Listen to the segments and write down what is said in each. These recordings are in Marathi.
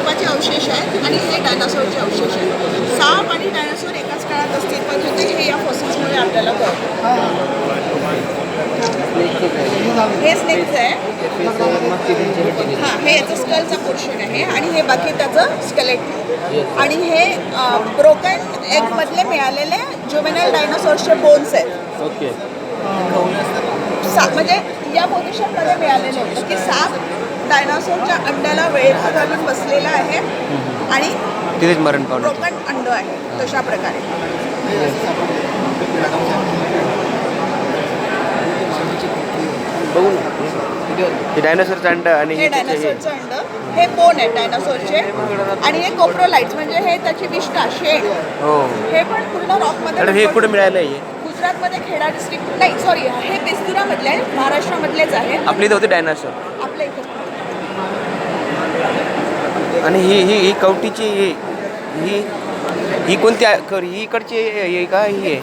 सापाचे अवशेष आहेत आणि हे डायनासॉरचे अवशेष आहेत. साप आणि डायनासॉर एकाच काळात अस्तित्वात होते हे या फॉसिल्समुळे आपल्याला कळतं. हे स्नेकचं आहे. हां, हे याचं स्कलचा पोर्शन आहे आणि हे बाकी त्याचं स्केलेट आणि हे ब्रोकन एगमधले मिळालेले ज्युवेनाइल डायनासॉरचे बोन्स आहेत. ओके. म्हणजे या पोझिशनमध्ये मिळालेलं होतं की साप डायनासॉरच्या अंड्याला वेळेत घालून बसलेला आहे आणि तिथेच मरण पावलं. ब्रोकन अंड आहे तशा प्रकारे. बघून हे डायनासॉरचं अंड आणि हे डायनासॉरचं अंड, हे बोन आहे डायनासॉरचे आणि हे कोप्रोलाइट्स म्हणजे हे त्याची विष्ठा शेड. हो. हे पण पूर्ण रॉकमध्ये. हे कुठे मिळालं आहे? गुजरातमध्ये खेडा डिस्ट्रिक्ट नाही सॉरी हे बेस्तुरामधले आहे, महाराष्ट्रामधलेच आहे. आपल्या इथे होते डायनासॉर. आपल्या इथे. आणि ही ही ही कवटीची ही ही कोणत्या ही इकडची ही का ही आहे?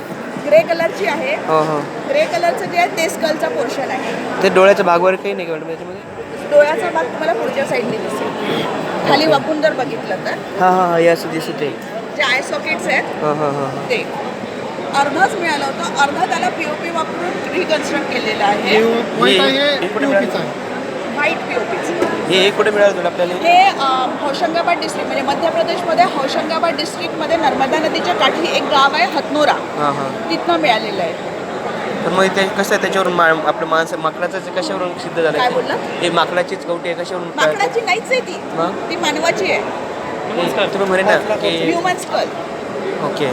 ग्रे कलरची आहे. हो हो. ग्रे कलरचं जे आहे ते स्कलचा पोर्शन आहे. ते डोळ्याचा भाग वगैरे काही नाही का मॅडम याच्यामध्ये? डोळ्याचा भाग तुम्हाला पुढच्या साईडने दिसेल. खाली वाकून जर बघितलं तर हां हां हां, असं दिसत आहे. जे आय सॉकेट्स आहेत हां हां हां. ते अर्धच मिळालं होतं. अर्ध त्याला पीओपी वापरून रिकन्स्ट्रक्ट केलेलं आहे. व्हाईट पीओपीचं. हे कुठे मिळालं तुला आपल्याला? हे होशंगाबाद डिस्ट्रिक्ट म्हणजे मध्य प्रदेशमध्ये होशंगाबाद डिस्ट्रिक्टमध्ये नर्मदा नदीच्या काठी एक गाव आहे हतनोरा. हां हां. तिथनं मिळालेलं आहे. तर मग ते कसं आहे त्याच्यावरून आपलं माणसं माकडाचं कशावरून सिद्ध झालं? काय बोलला? हे माकडाचीच कवटी आहे कशावरून? माकडाची नाहीच आहे ती. मग? ती मानवाची आहे. तुम्ही म्हणे ना की ह्युमन स्कल. ओके.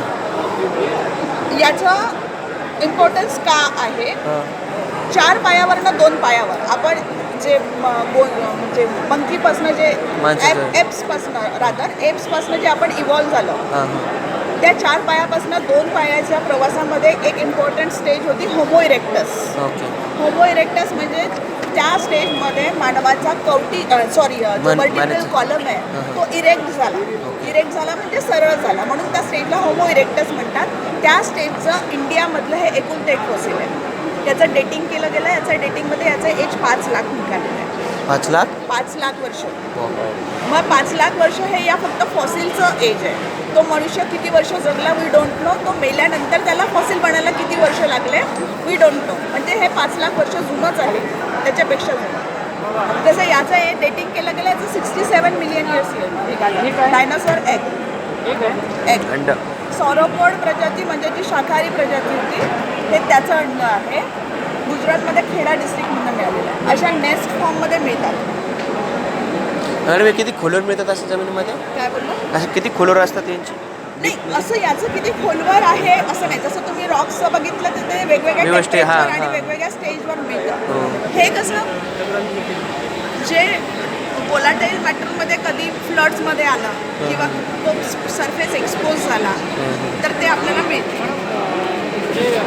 याचं इम्पॉर्टन्स का आहे? हां 4 पायावरनं 2 पायावर आपण जे म्हणजे मंकीपासनं जे माणसाचं. एप्सपासनं रादर एप्सपासनं जे आपण इव्हॉल्व झालो हां हां. त्या 4 पायापासनं 2 पायाच्या प्रवासामध्ये एक इम्पॉर्टंट स्टेज होती homo erectus. Okay. Homo erectus म्हणजे त्या स्टेजमध्ये मानवाचा कवटी सॉरी जो वर्टिकल कॉलम आहे तो इरेक्ट झाला. इरेक्ट झाला म्हणजे सरळ झाला म्हणून त्या स्टेजला होमो इरेक्टस म्हणतात. त्या स्टेजचं इंडियामधलं हे एकूण एक फॉसिल आहे. याचं डेटिंग केलं गेलं. याचं डेटिंगमध्ये याचं एज 5 लाख निघालेलं आहे. 5 लाख? 5 लाख वर्ष. मग 5 लाख वर्ष हे या फक्त फॉसिलचं एज आहे. तो मनुष्य किती वर्ष जगला वी डोंट नो. तो मेल्यानंतर त्याला फॉसिल बनायला किती वर्ष लागले वी डोंट नो. म्हणजे हे 5 लाख वर्ष जुनंच आहे त्याच्यापेक्षा जुनं. जसं याचं हे डेटिंग केलं गेलं याचं 67 मिलियन इयर्स निघालं. डायनासॉर एग अंड. सॉरोपॉड प्रजाती म्हणजे जी शाकाहारी प्रजाती होती हे त्याचं अंड आहे. गुजरातमध्ये खेडा डिस्ट्रिक्टमधून मिळालेलं आहे. अशा नेस्ट फॉर्ममध्ये मिळतात. अरे किती खोलवर मिळतात असं जमिनीमध्ये? काय बोललं? असं किती खोलवर असतात यांची? नाही असं याचं किती खोलवर आहे असं नाही. जसं तुम्ही रॉक्स बघितलं तर ते वेगवेगळ्या टेक्स्चरवर आणि वेगवेगळ्या स्टेजवर मिळतं. हे कसं जे वोलाटाईल मॅटरमध्ये कधी फ्लड्समध्ये आलं किंवा तो सरफेस एक्सपोज झाला तर ते आपल्याला मिळते.